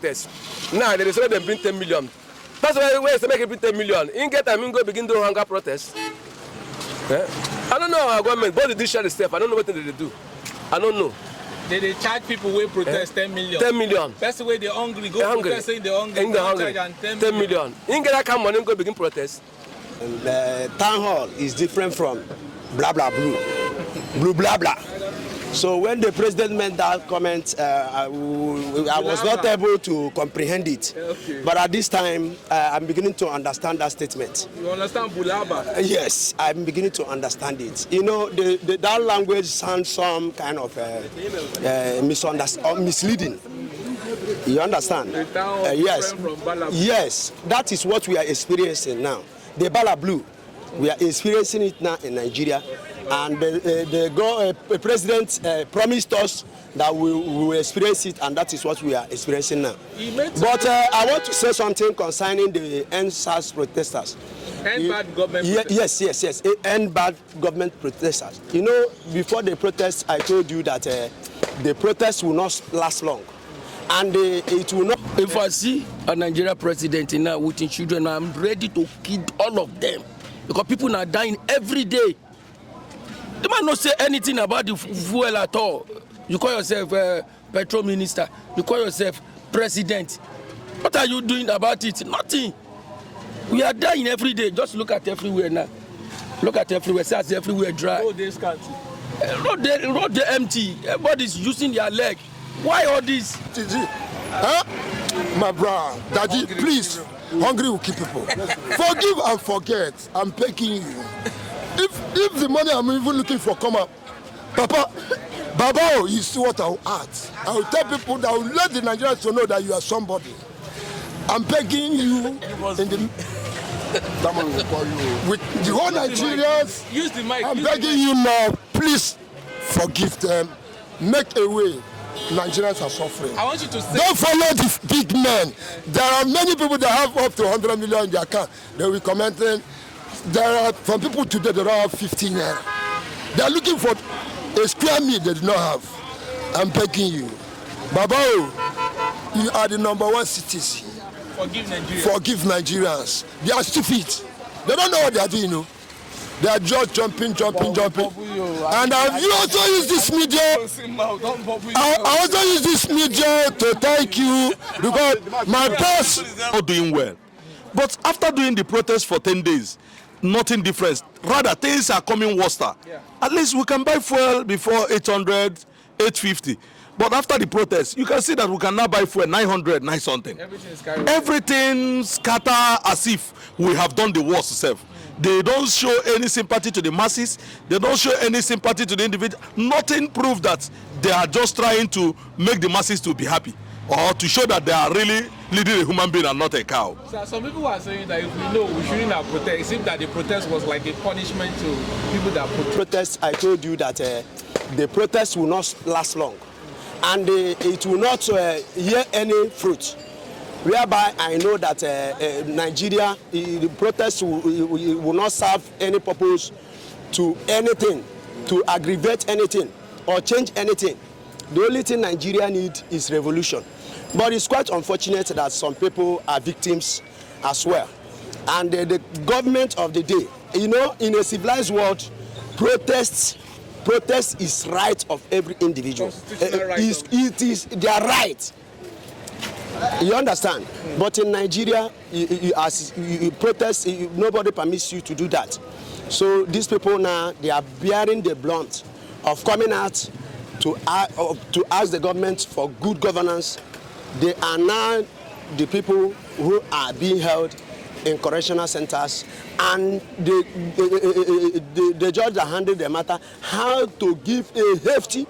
Yes. Now they decided to bring 10 million. That's why they make it bring 10 million. In get time, go begin to hunger protest. Yeah. I don't know our government, but they did share the step. I don't know what they do. I don't know. They charge people who protest 10 million. 10 million. That's the way they're hungry. Go protest saying they're hungry. In the hungry. 10 million. In get that kind of money, go begin protest. The town hall is different from blah blah blue. Blue blah blah. So when the president made that comment, I was not able to comprehend it. Okay. But at this time, I'm beginning to understand that statement. You understand Bulaba? Yes, I'm beginning to understand it. You know, that language sounds some kind of misleading. You understand? Yes. Yes, that is what we are experiencing now. The bala blue, we are experiencing it now in Nigeria. And the president promised us that we will experience it, and that is what we are experiencing now. But I want to say something concerning the NSAS protesters. End bad government protesters. Yes. End bad government protesters. You know, before the protest, I told you that the protest will not last long. And it will not. If I see a Nigeria president now with children, I'm ready to kill all of them. Because people are dying every day. You might not say anything about the fuel at all. You call yourself petrol minister. You call yourself president. What are you doing about it? Nothing. We are dying every day. Just look at everywhere now. Look at everywhere. See everywhere dry. Road this country. Road they empty. Everybody's using their leg. Why all this? Huh? My brother, Daddy, please. Hungry will keep people. Forgive and forget. I'm begging you. If the money I'm even looking for come up, Papa, Baba, you see what I will add. I will tell people that I will let the Nigerians to know that you are somebody. I'm begging you in the with the whole Nigerians. Use the mic. I'm begging you now, please forgive them. Make a way. Nigerians are suffering. I want you to say. Don't follow the big men. There are many people that have up to 100 million in their account. They will be commenting. There are some people today that don't have 15 naira. They are looking for a square meal they do not have. I'm begging you. Baba, you are the #1 cities. Forgive Nigerians. Forgive Nigerians. They are stupid. They don't know what they are doing, you know. They are just jumping. And you also use this media. I also use this media to thank you because my boss is not doing well. But after doing the protest for 10 days, nothing different. Rather, things are coming worse. Yeah. At least we can buy fuel before 800, 850. But after the protest, you can see that we can now buy fuel 900, 9 something. Everything scatter as if we have done the worst itself. They don't show any sympathy to the masses. They don't show any sympathy to the individual. Nothing proves that they are just trying to make the masses to be happy or to show that they are really leading a human being and not a cow. So some people are saying that if we know we shouldn't have protest. It seems that the protest was like a punishment to people that protest. I told you that the protest will not last long, and it will not yield any fruit. Whereby I know that Nigeria, the protest will not serve any purpose to anything, to aggravate anything or change anything. The only thing Nigeria needs is revolution. But it's quite unfortunate that some people are victims as well. And the government of the day, you know, in a civilized world, protest is right of every individual. It is their right. You understand? But in Nigeria, you protest, nobody permits you to do that. So these people now, they are bearing the brunt of coming out to ask the government for good governance. They are now the people who are being held in correctional centers, and the judge that handled the matter how to give a hefty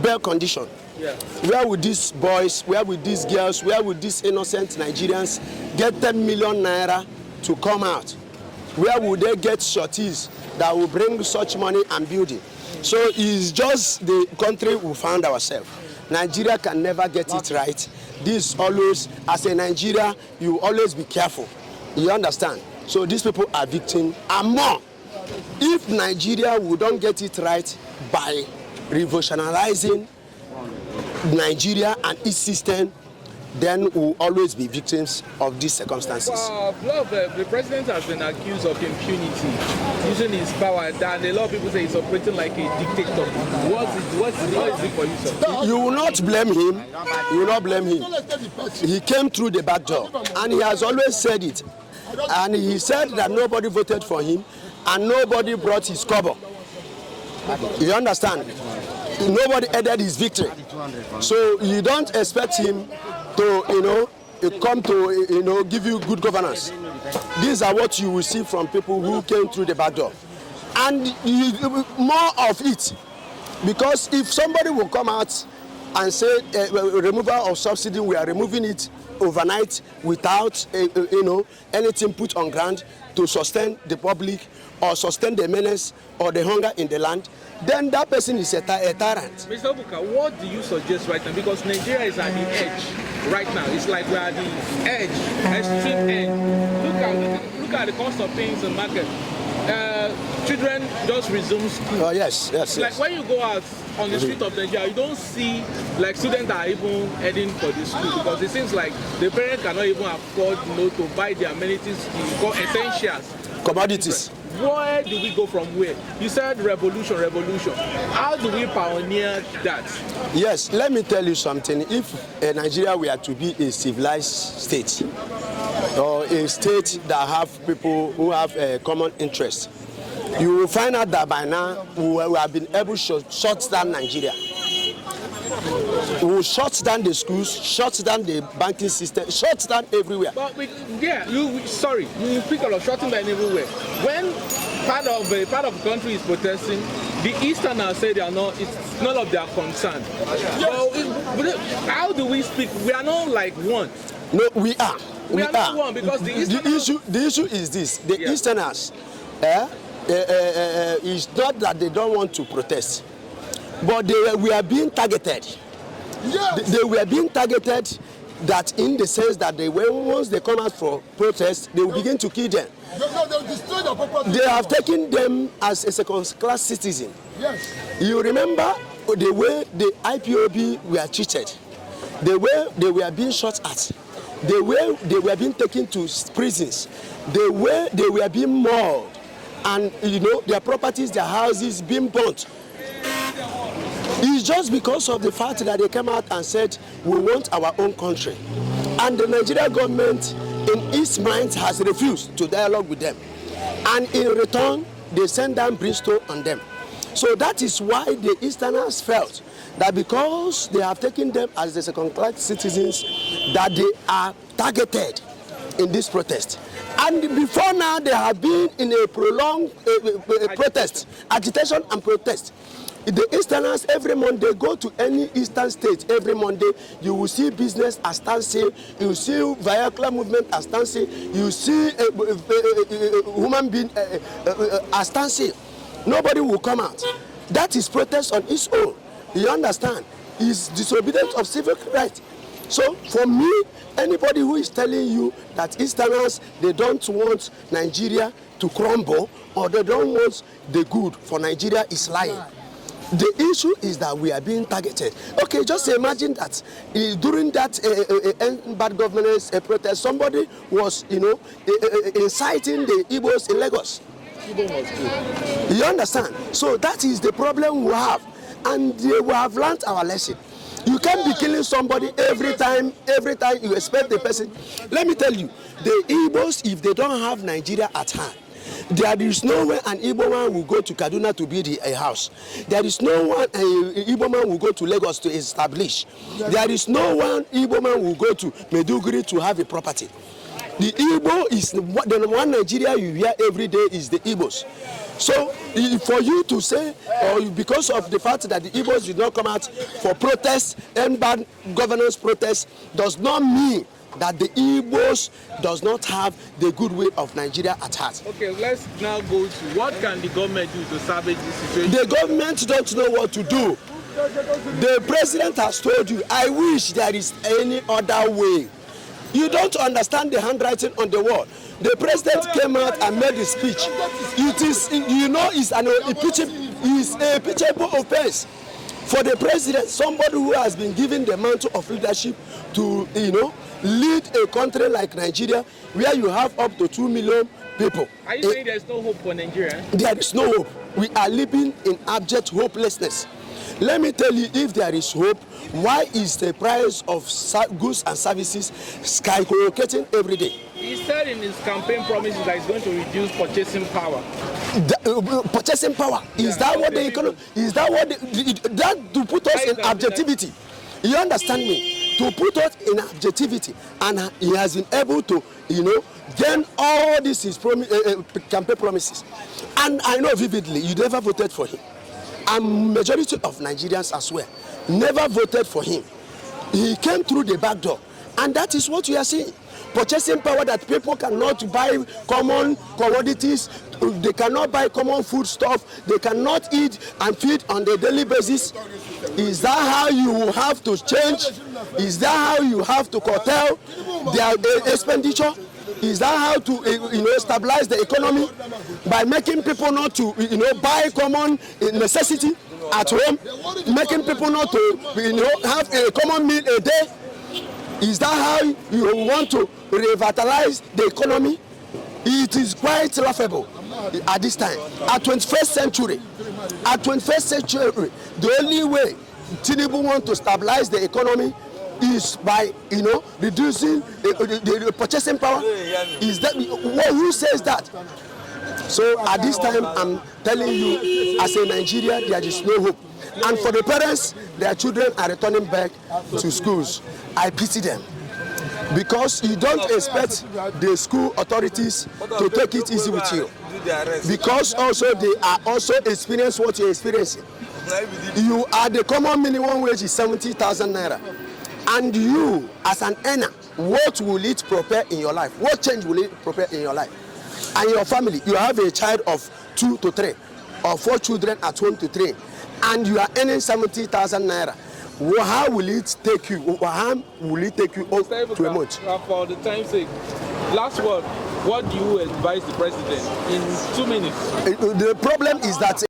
bail condition. Yeah. Where would these boys, where would these girls, where would these innocent Nigerians get 10 million naira to come out? Where would they get shorties that will bring such money and building? So it's just the country we found ourselves. Nigeria can never get it right. This always, as a Nigeria, you always be careful. You understand? So these people are victims and more. If Nigeria would not get it right by revolutionizing Nigeria and its system, then we will always be victims of these circumstances. The president has been accused of impunity, using his power, and a lot of people say he's operating like a dictator. What is it for you, sir? You will not blame him. You will not blame him. He came through the back door, and he has always said it. And he said that nobody voted for him, and nobody brought his cover. You understand? Nobody added his victory. So you don't expect him to, come to, give you good governance. These are what you will see from people who came through the back door. And more of it, because if somebody will come out and say removal of subsidy, we are removing it overnight without anything put on ground to sustain the public or sustain the menace or the hunger in the land, then that person is a tyrant. Mr. Obuka, what do you suggest right now? Because Nigeria is at the edge right now. It's like we're at the edge, extreme end. Look at the cost of things in the market. Children just resume school. Oh yes. Like when you go out on the street of Nigeria, you don't see like students that are even heading for the school, because it seems like the parents cannot even afford to buy the amenities, essentials. Commodities. Where do we go from where? You said revolution. How do we pioneer that? Yes, let me tell you something. If Nigeria were to be a civilized state, or a state that have people who have a common interest, you will find out that by now we have been able to shut down Nigeria. We will shut down the schools, shut down the banking system, shut down everywhere. But you speak of shutting down everywhere. When part of the country is protesting, the Easterners say they are not. It's none of their concern. So how do we speak? We are not like one. No, we are. We are not one, because the issue is this: the Easterners, is not that they don't want to protest, but we are being targeted. Yes. They were being targeted, that in the sense that once they come out for protest, they will begin to kill them. They'll destroy the property. They have taken them as a second-class citizen. Yes. You remember the way the IPOB were treated, the way they were being shot at, the way they were being taken to prisons, the way they were being mauled, and their properties, their houses being burnt. It's just because of the fact that they came out and said, we want our own country. And the Nigerian government, in its mind, has refused to dialogue with them. And in return, they send down brimstone on them. So that is why the Easterners felt that because they have taken them as the second-class citizens, that they are targeted in this protest. And before now, they have been in a prolonged protest, agitation and protest. The Easterners, every Monday, go to any Eastern state, every Monday, you will see business as standstill, you will see vehicular movement as standstill, you will see human being as standstill. Nobody will come out. That is protest on its own. You understand? It's disobedience of civil rights. So for me, anybody who is telling you that Easterners, they don't want Nigeria to crumble, or they don't want the good for Nigeria, is lying. The issue is that we are being targeted. Okay, just imagine that during that bad governance protest, somebody was, inciting the Igbos in Lagos. You understand? So that is the problem we have, and we have learned our lesson. You can't be killing somebody every time you expect the person. Let me tell you, the Igbos, if they don't have Nigeria at hand, there is no way an Igbo man will go to Kaduna to build a house. There is no one Igbo man will go to Lagos to establish. There is no one Igbo man will go to Maiduguri to have a property. The Igbo is the one Nigeria you hear every day is the Igbos. So for you to say, or because of the fact that the Igbos did not come out for protests and bad governance protests, does not mean that the Igbos does not have the goodwill of Nigeria at heart. Okay, let's now go to what can the government do to salvage this situation? The government don't know what to do. The president has told you, I wish there is any other way. You don't understand the handwriting on the wall. The president came out and made a speech. It is, it's a impeachable offense For the president, somebody who has been given the mantle of leadership to, lead a country like Nigeria, where you have up to 2 million people. Are you saying there's no hope for Nigeria? There is no hope. We are living in abject hopelessness. Let me tell you, if there is hope, why is the price of goods and services skyrocketing every day? He said in his campaign promises that he's going to reduce purchasing power. Purchasing power, is that what the economy, is that what that to put us in objectivity? You understand me? To put us in objectivity, and he has been able to, gain all these his campaign promises. And I know vividly, you never voted for him. And majority of Nigerians as well never voted for him. He came through the back door, and that is what we are seeing. Purchasing power, that people cannot buy common commodities, they cannot buy common food stuff, they cannot eat and feed on a daily basis. Is that how you have to change? Is that how you have to curtail their expenditure? Is that how to stabilize the economy? By making people not to buy common necessity at home, making people not to have a common meal a day? Is that how you want to revitalize the economy? It is quite laughable at this time. At 21st century, the only way Tinubu wants to stabilize the economy is by reducing the purchasing power. Is that who says that? So at this time, I'm telling you, as a Nigerian, there is no hope. And for the parents, their children are returning back to schools. I pity them, because you don't expect the school authorities to take it easy with you, because also they are also experiencing what you're experiencing. You are the common minimum wage is 70,000 naira, and you as an earner, what will it prepare in your life? What change will it prepare in your life? And your family, you have a child of 2 to 3 or 4 children at home to train, and you are earning 70,000 naira. How will it take you? How will it take you to a month? For the time's sake, last word, what do you advise the president in 2 minutes? The problem is that